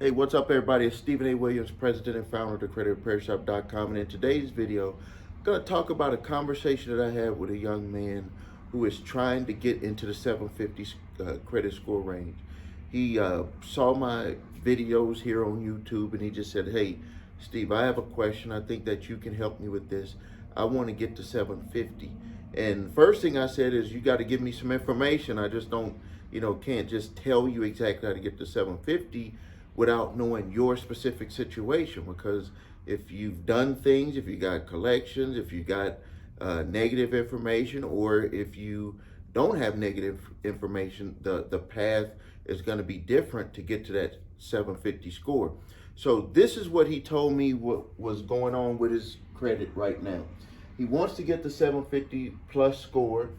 Hey, what's up, everybody? It's Stephen A. Williams, president and founder of thecreditrepairshop.com. And in today's video, I'm going to talk about a conversation that I had with a young man who is trying to get into the 750 credit score range. He saw my videos here on YouTube and he just said, "Hey, Steve, I have a question. I think that you can help me with this. I want to get to 750. And first thing I said is, you got to give me some information. I just don't, can't just tell you exactly how to get to 750 without knowing your specific situation, because if you've done things, if you got collections, if you got negative information, or if you don't have negative information, the path is going to be different to get to that 750 score." So this is what he told me what was going on with his credit right now. He wants to get the 750 plus score,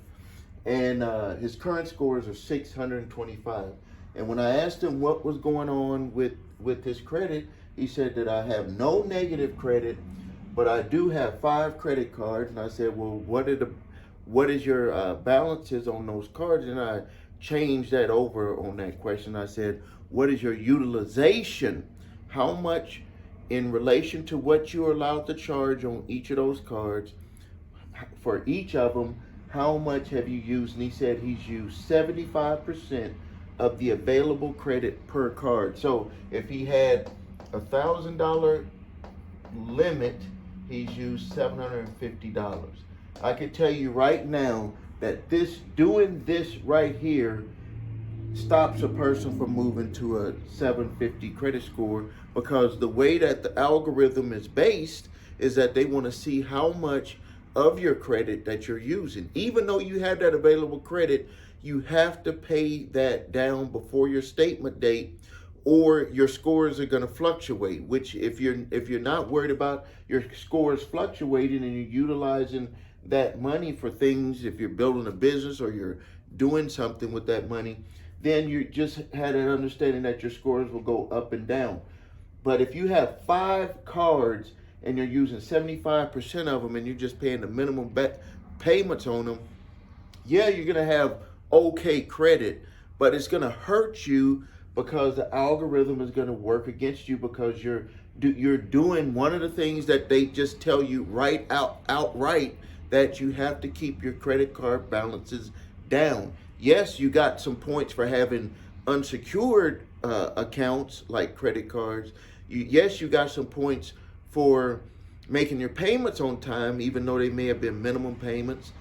and his current scores are 625. And when I asked him what was going on with his credit, he said that I have no negative credit, but I do have 5 credit cards. And I said, well, what is your balances on those cards? And I changed that over on that question. I said, what is your utilization? How much in relation to what you're allowed to charge on each of those cards, for each of them, how much have you used? And he said he's used 75% of the available credit per card. So if he had $1,000 limit, he's used $750. I can tell you right now that doing this right here stops a person from moving to a 750 credit score, because the way that the algorithm is based is that they want to see how much of your credit that you're using. Even though you have that available credit, you have to pay that down before your statement date, or your scores are going to fluctuate. Which, if you're not worried about your scores fluctuating and you're utilizing that money for things, if you're building a business or you're doing something with that money, then you just had an understanding that your scores will go up and down. But if you have 5 cards and you're using 75% of them and you're just paying the minimum payments on them, yeah, you're going to have okay credit, but it's going to hurt you, because the algorithm is going to work against you, because you're doing one of the things that they just tell you outright, that you have to keep your credit card balances down. Yes, you got some points for having unsecured accounts like credit cards. Yes, you got some points for making your payments on time, even though they may have been minimum payments,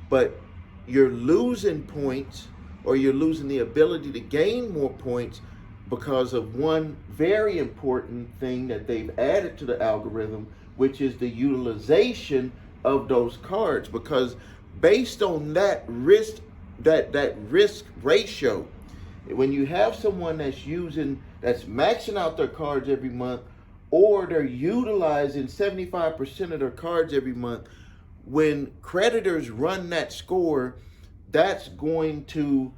but you're losing points, or you're losing the ability to gain more points, because of one very important thing that they've added to the algorithm, which is the utilization of those cards. Because based on that risk, that risk ratio, when you have someone that's maxing out their cards every month, or they're utilizing 75% of their cards every month, when creditors run that score, that's going to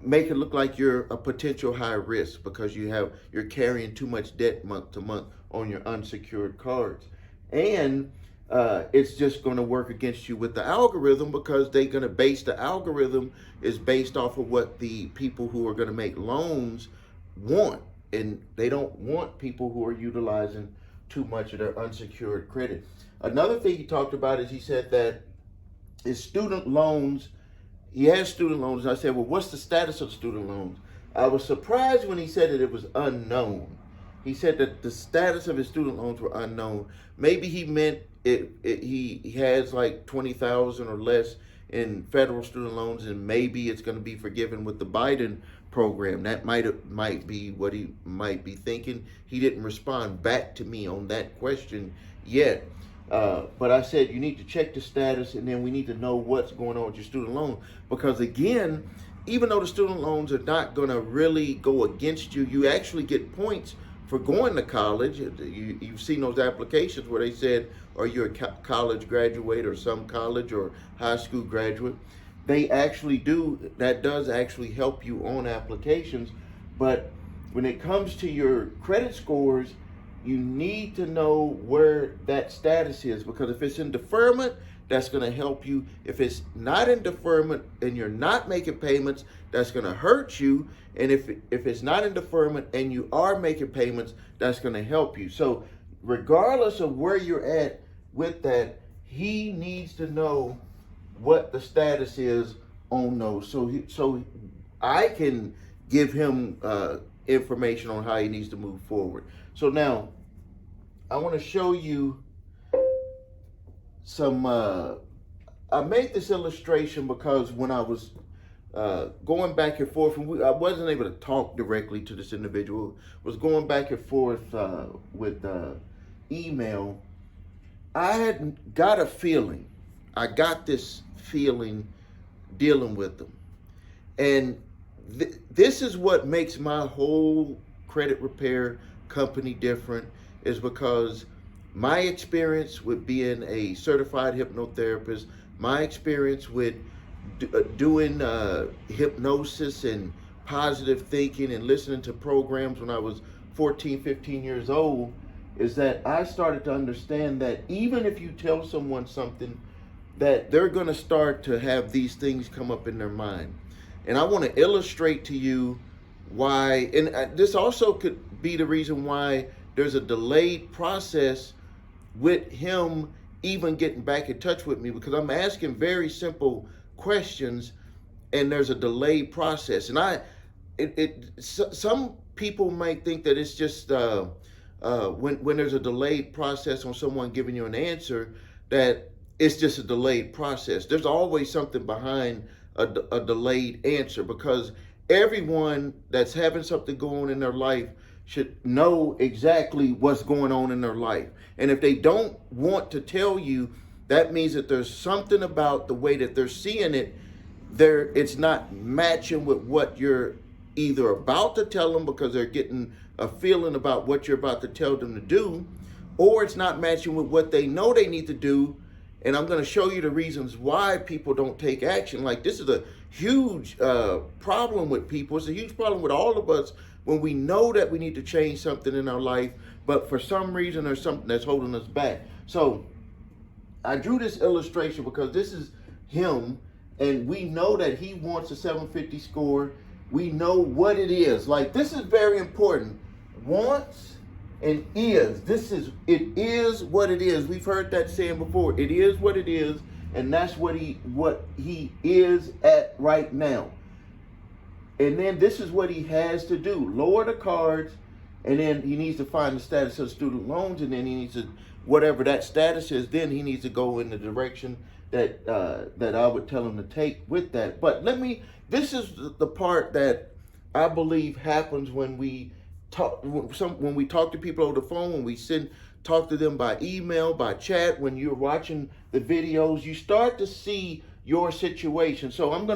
make it look like you're a potential high risk, because you're carrying too much debt month to month on your unsecured cards. And it's just going to work against you with the algorithm, because they're going to base the algorithm is based off of what the people who are going to make loans want. And they don't want people who are utilizing too much of their unsecured credit. Another thing he talked about is, he said that his student loans, he has student loans. And I said, well, what's the status of student loans? I was surprised when he said that it was unknown. He said that the status of his student loans were unknown. Maybe he meant he has like 20,000 or less in federal student loans, and maybe it's going to be forgiven with the Biden program. That might be what he might be thinking. He didn't respond back to me on that question yet. But I said, you need to check the status, and then we need to know what's going on with your student loan. Because again, even though the student loans are not going to really go against you, you actually get points for going to college. You've seen those applications where they said, are you a college graduate, or some college or high school graduate? They actually do, that does actually help you on applications. But when it comes to your credit scores, you need to know where that status is, because if it's in deferment, that's going to help you. If it's not in deferment and you're not making payments, that's going to hurt you. And if it's not in deferment and you are making payments, that's going to help you. So regardless of where you're at with that, he needs to know what the status is on those. So I can give him information on how he needs to move forward. So now I want to show you some, I made this illustration because when I was going back and forth, and I wasn't able to talk directly to this individual, was going back and forth with email. I had got a feeling, I got this feeling dealing with them. And this is what makes my whole credit repair company different, is because my experience with being a certified hypnotherapist, my experience with doing hypnosis and positive thinking and listening to programs when I was 14, 15 years old, is that I started to understand that even if you tell someone something, that they're going to start to have these things come up in their mind. And I want to illustrate to you why, and this also could be the reason why there's a delayed process with him even getting back in touch with me, because I'm asking very simple questions and there's a delayed process. And some people might think that it's just when there's a delayed process on someone giving you an answer, that it's just a delayed process. There's always something behind a delayed answer, because everyone that's having something going on in their life should know exactly what's going on in their life. And if they don't want to tell you, that means that there's something about the way that they're seeing it, it's not matching with what you're either about to tell them, because they're getting a feeling about what you're about to tell them to do, or it's not matching with what they know they need to do. And I'm going to show you the reasons why people don't take action. Like, this is a huge problem with people. It's a huge problem with all of us when we know that we need to change something in our life, but for some reason there's something that's holding us back. So I drew this illustration because this is him, and we know that he wants a 750 score. We know what it is. Like, this is very important. Wants and is. It is what it is. We've heard that saying before. It is what it is, and that's what he is at right now. And then this is what he has to do. Lower the cards, and then he needs to find the status of student loans, and then he needs to, whatever that status is, then he needs to go in the direction that I would tell him to take with that. But this is the part that I believe happens when we talk to people over the phone, when we talk to them by email, by chat, when you're watching the videos, you start to see your situation. So on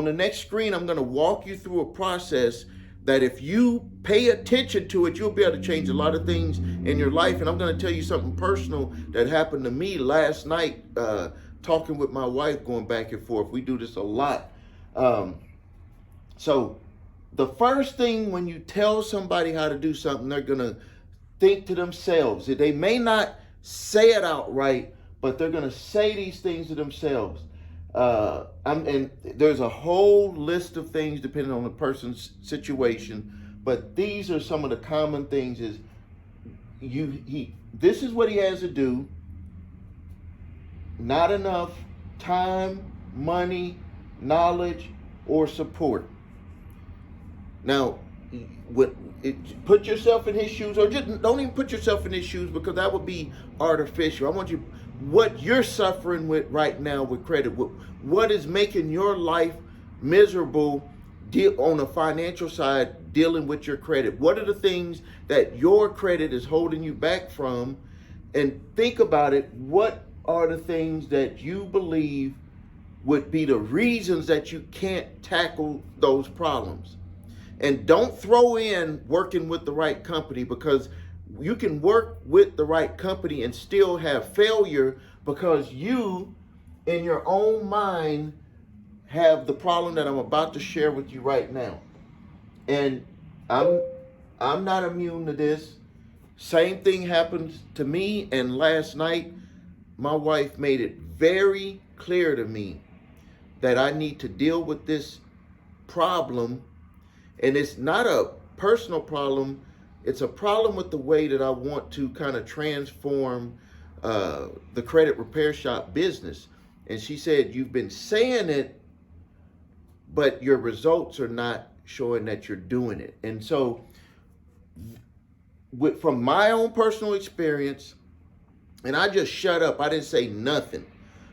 the next screen, I'm going to walk you through a process that if you pay attention to it, you'll be able to change a lot of things in your life. And I'm going to tell you something personal that happened to me last night, talking with my wife, going back and forth. We do this a lot. So the first thing, when you tell somebody how to do something, they're going to think to themselves. They may not say it outright, but they're going to say these things to themselves. And there's a whole list of things depending on the person's situation, but these are some of the common things. Is this is what he has to do. Not enough time, money, knowledge, or support. Now, put yourself in his shoes, or just don't even put yourself in his shoes, because that would be artificial. I want you, what you're suffering with right now with credit, what is making your life miserable on the financial side, dealing with your credit. What are the things that your credit is holding you back from? And think about it. What are the things that you believe would be the reasons that you can't tackle those problems? And don't throw in working with the right company, because you can work with the right company and still have failure, because you, in your own mind, have the problem that I'm about to share with you right now. And I'm not immune to this. Same thing happens to me. And last night, my wife made it very clear to me that I need to deal with this problem, and it's not a personal problem. It's a problem with the way that I want to kind of transform the credit repair shop business. And she said, you've been saying it, but your results are not showing that you're doing it. And so from my own personal experience, and I just shut up. I didn't say nothing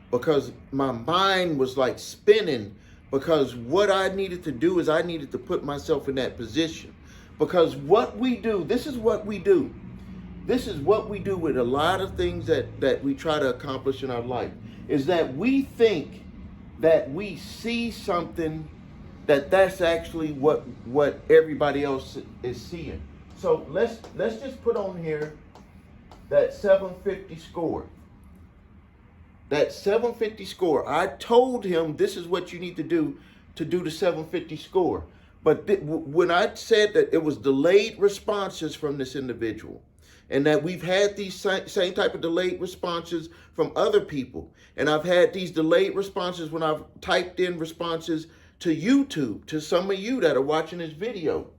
because my mind was like spinning, because what I needed to do is I needed to put myself in that position. Because what we do, this is what we do. This is what we do with a lot of things that we try to accomplish in our life, is that we think that we see something that's actually what everybody else is seeing. So let's just put on here that 750 score. That 750 score. I told him this is what you need to do the 750 score. But when I said that it was delayed responses from this individual, and that we've had these same type of delayed responses from other people, and I've had these delayed responses when I've typed in responses to YouTube, to some of you that are watching this video.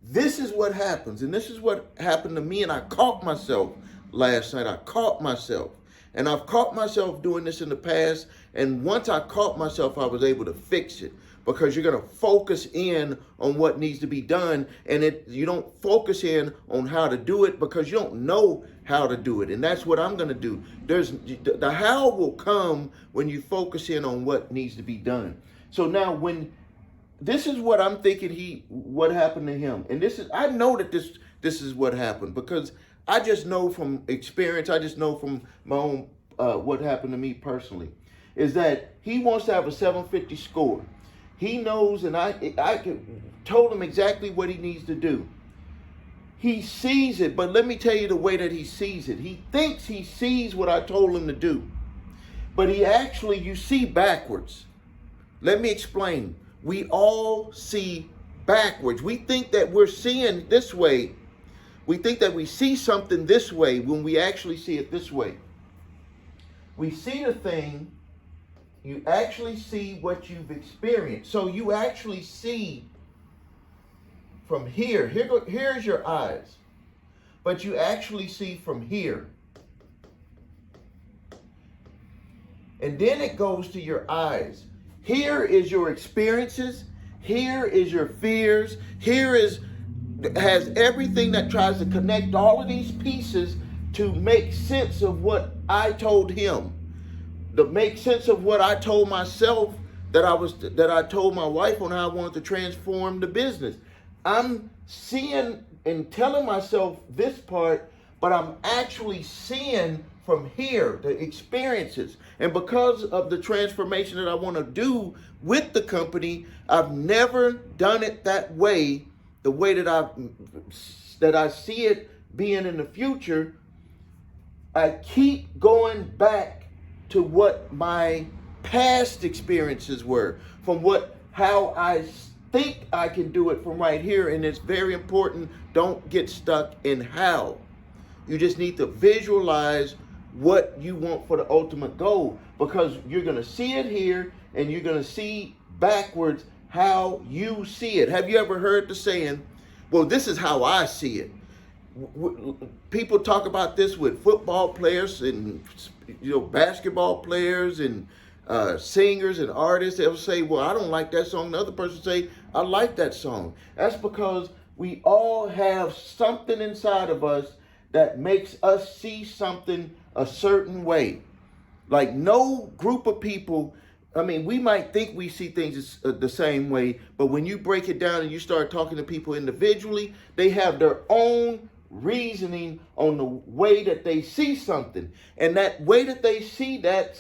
This is what happens, and this is what happened to me, and I caught myself last night. I caught myself, and I've caught myself doing this in the past, and once I caught myself, I was able to fix it. Because you're going to focus in on what needs to be done, and you don't focus in on how to do it because you don't know how to do it. And that's what I'm going to do. The how will come when you focus in on what needs to be done. So now this is what I'm thinking what happened to him. And I know that this is what happened, because I just know from experience, I just know from my own what happened to me personally, is that he wants to have a 750 score. He knows, and I told him exactly what he needs to do. He sees it, but let me tell you the way that he sees it. He thinks he sees what I told him to do, but you see backwards. Let me explain. We all see backwards. We think that we're seeing this way. We think that we see something this way when we actually see it this way. We see the thing. You actually see what you've experienced. So you actually see from here. Here's your eyes. But you actually see from here. And then it goes to your eyes. Here is your experiences. Here is your fears. Has everything that tries to connect all of these pieces to make sense of what I told him. To make sense of what I told myself, that I told my wife on how I wanted to transform the business. I'm seeing and telling myself this part, but I'm actually seeing from here the experiences. And because of the transformation that I want to do with the company, I've never done it that way, the way that I see it being in the future. I keep going back to what my past experiences were, from how I think I can do it from right here. And it's very important, don't get stuck in how. You just need to visualize what you want for the ultimate goal, because you're going to see it here and you're going to see backwards how you see it. Have you ever heard the saying, well, this is how I see it? People talk about this with football players and basketball players and singers and artists. They'll say, well, I don't like that song. The other person say, I like that song. That's because we all have something inside of us that makes us see something a certain way. Like no group of people, we might think we see things the same way, but when you break it down and you start talking to people individually, they have their own reasoning on the way that they see something. And that way that they see that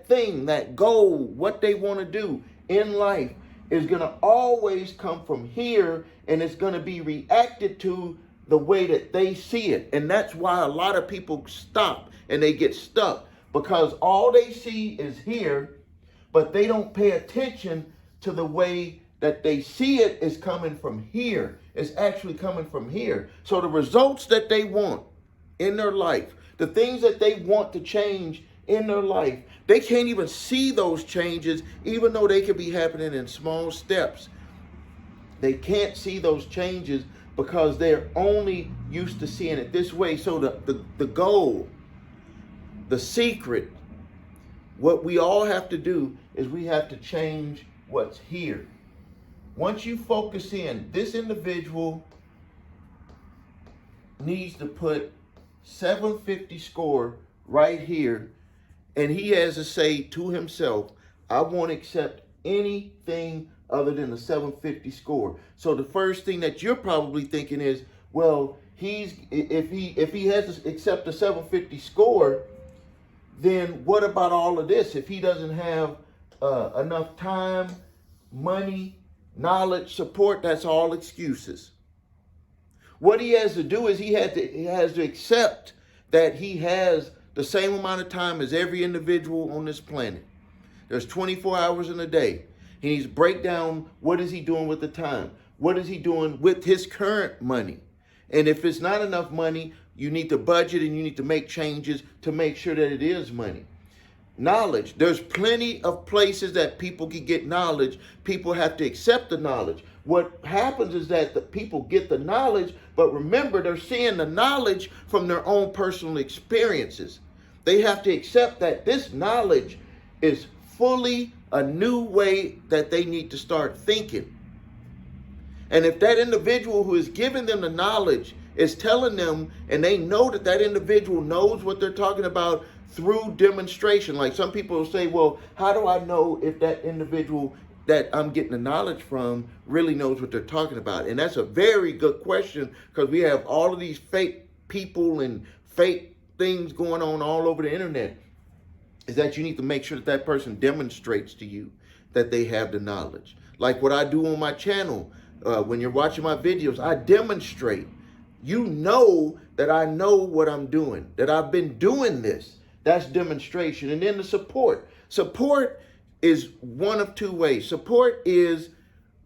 thing, that goal, what they want to do in life is going to always come from here, and it's going to be reacted to the way that they see it. And that's why a lot of people stop and they get stuck, because all they see is here, but they don't pay attention to the way that they see it is coming from here. It's actually coming from here. So the results that they want in their life, the things that they want to change in their life, they can't even see those changes, even though they could be happening in small steps. They can't see those changes because they're only used to seeing it this way. So the goal, the secret, what we all have to do is we have to change what's here. Once you focus in, this individual needs to put 750 score right here, and he has to say to himself, I won't accept anything other than the 750 score. So the first thing that you're probably thinking is, well, if he has to accept a 750 score, then what about all of this? If he doesn't have enough time, money, knowledge, support, that's all excuses. What he has to do is he has to accept that he has the same amount of time as every individual on this planet. There's 24 hours in a day. He needs to break down what is he doing with the time? What is he doing with his current money? And if it's not enough money, you need to budget and you need to make changes to make sure that it is money. Knowledge. There's plenty of places that people can get knowledge. People have to accept the knowledge. What happens is that the people get the knowledge, but remember, they're seeing the knowledge from their own personal experiences. They have to accept that this knowledge is fully a new way that they need to start thinking. And if that individual who is giving them the knowledge is telling them, and they know that that individual knows what they're talking about through demonstration. Like some people will say, well, how do I know if that individual that I'm getting the knowledge from really knows what they're talking about? And that's a very good question, because we have all of these fake people and fake things going on all over the internet. Is that you need to make sure that that person demonstrates to you that they have the knowledge. Like what I do on my channel, when you're watching my videos, I demonstrate. You know that I know what I'm doing, that I've been doing this. That's demonstration. And then the support. Support is one of two ways. Support is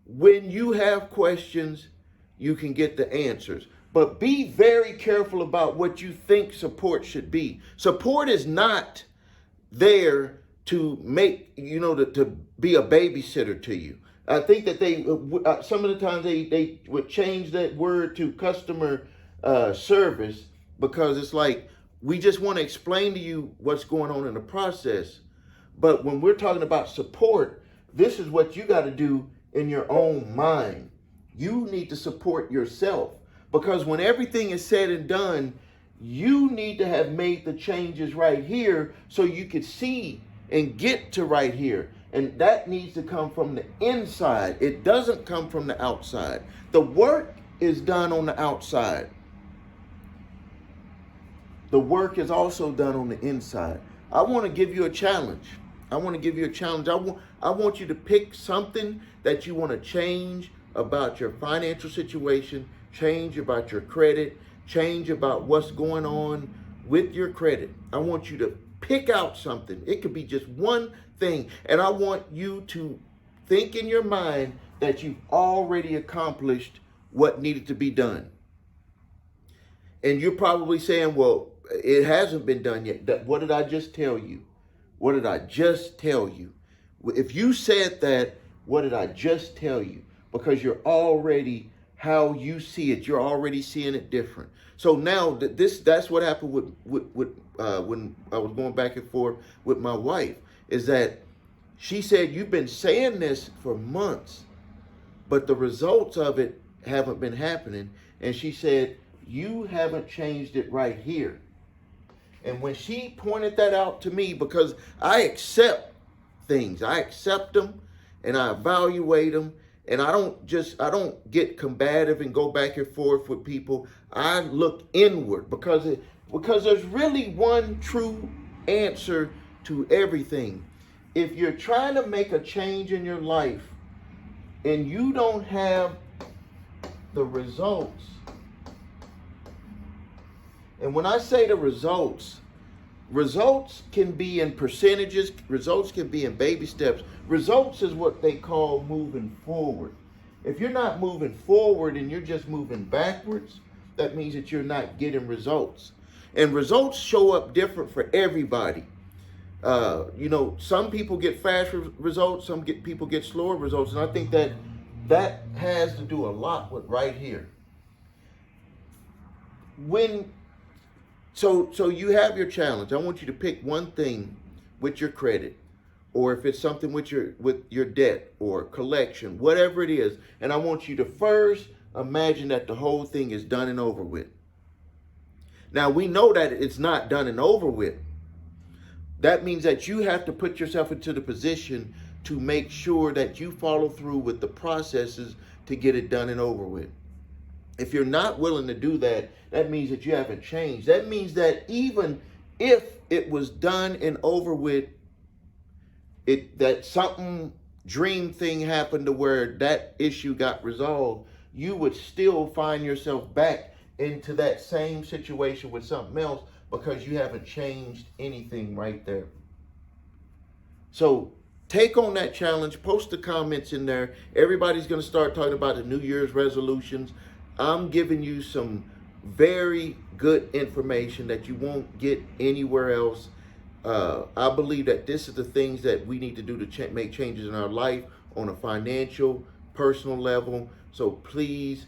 when you have questions, you can get the answers. But be very careful about what you think support should be. Support is not there to make, to be a babysitter to you. I think that they, some of the times they would change that word to customer service, because it's like, we just want to explain to you what's going on in the process. But when we're talking about support, this is what you got to do in your own mind. You need to support yourself, because when everything is said and done, you need to have made the changes right here so you could see and get to right here. And that needs to come from the inside. It doesn't come from the outside. The work is done on the outside. The work is also done on the inside. I want to give you a challenge. I want you to pick something that you want to change about your financial situation, change about your credit, change about what's going on with your credit. I want you to pick out something. It could be just one thing. And I want you to think in your mind that you've already accomplished what needed to be done. And you're probably saying, well, it hasn't been done yet. What did I just tell you? What did I just tell you? If you said that, what did I just tell you? Because you're already how you see it. You're already seeing it different. So now that's what happened with when I was going back and forth with my wife, is that she said, you've been saying this for months, but the results of it haven't been happening. And she said, you haven't changed it right here. And when she pointed that out to me, because I accept things, I accept them and I evaluate them, and I don't get combative and go back and forth with people. I look inward, because there's really one true answer to everything. If you're trying to make a change in your life and you don't have the results, and when I say the results can be in percentages, results can be in baby steps. Results is what they call moving forward. If you're not moving forward and you're just moving backwards, that means that you're not getting results. And results show up different for everybody. Some people get fast results, people get slower results. And I think that that has to do a lot with right here. So you have your challenge. I want you to pick one thing with your credit, or if it's something with your debt or collection, whatever it is, and I want you to first imagine that the whole thing is done and over with. Now, we know that it's not done and over with. That means that you have to put yourself into the position to make sure that you follow through with the processes to get it done and over with. If you're not willing to do that, that means that you haven't changed. That means that even if it was done and over with, that something dream thing happened to where that issue got resolved, you would still find yourself back into that same situation with something else because you haven't changed anything right there. So take on that challenge, post the comments in there. Everybody's going to start talking about the New Year's resolutions. I'm giving you some very good information that you won't get anywhere else. I believe that this is the things that we need to do to make changes in our life on a financial, personal level. So please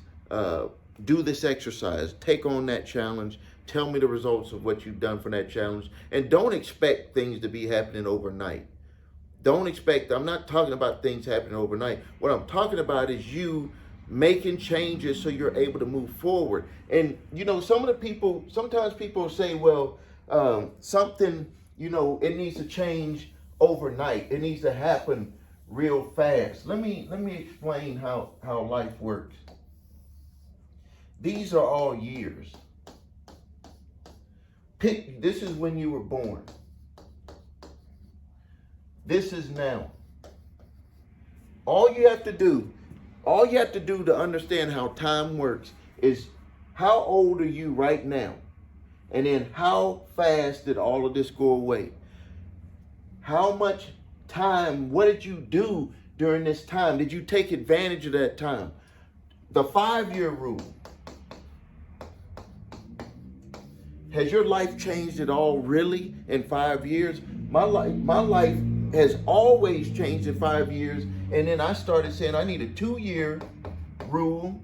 do this exercise. Take on that challenge. Tell me the results of what you've done for that challenge. And don't expect things to be happening overnight. Don't expect, I'm not talking about things happening overnight. What I'm talking about is you making changes so you're able to move forward. And, you know, sometimes people say, well, something, you know, it needs to change overnight. It needs to happen real fast. Let me explain how life works. These are all years. This is when you were born. This is now. All you have to do to understand how time works is how old are you right now? And then how fast did all of this go away? How much time, what did you do during this time? Did you take advantage of that time? The 5-year rule. Has your life changed at all really in 5 years? My life has always changed in 5 years. And then I started saying I need a 2-year rule.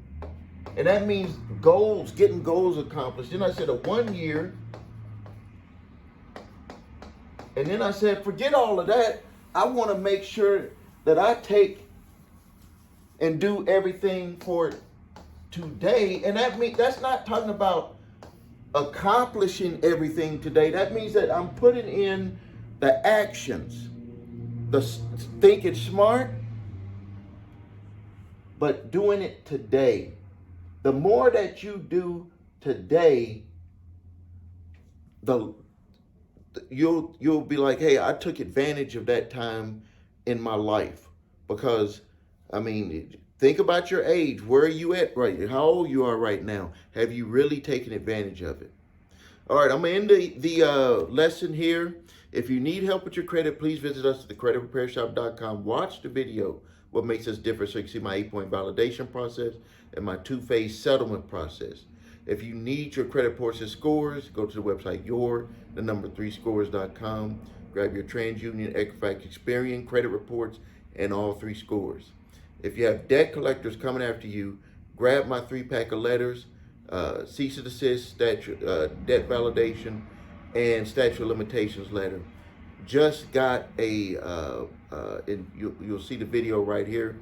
And that means goals, getting goals accomplished. Then I said a 1 year. And then I said, forget all of that. I want to make sure that I take and do everything for today. And that's not talking about accomplishing everything today. That means that I'm putting in the actions, the thinking smart, but doing it today. The more that you do today, you'll be like, hey, I took advantage of that time in my life. Because, I mean, think about your age. Where are you at right now? How old you are right now? Have you really taken advantage of it? All right, I'm going to end the lesson here. If you need help with your credit, please visit us at thecreditrepairshop.com. Watch the video, What Makes Us Different, so you can see my 8-point validation process and my 2-phase settlement process. If you need your credit reports and scores, go to the website your3scores.com. Grab your TransUnion, Equifax, Experian credit reports and all 3 scores. If you have debt collectors coming after you, grab my 3-pack of letters, cease and desist, debt validation, and statute of limitations letter. Just got a, you'll see the video right here,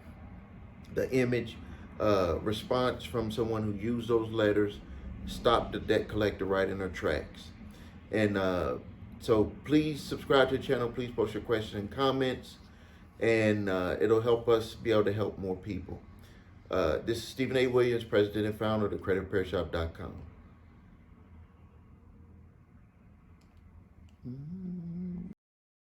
the image response from someone who used those letters, stopped the debt collector right in her tracks. And so please subscribe to the channel, please post your questions and comments, and it'll help us be able to help more people. This is Stephen A. Williams, President and Founder of thecreditrepairshop.com.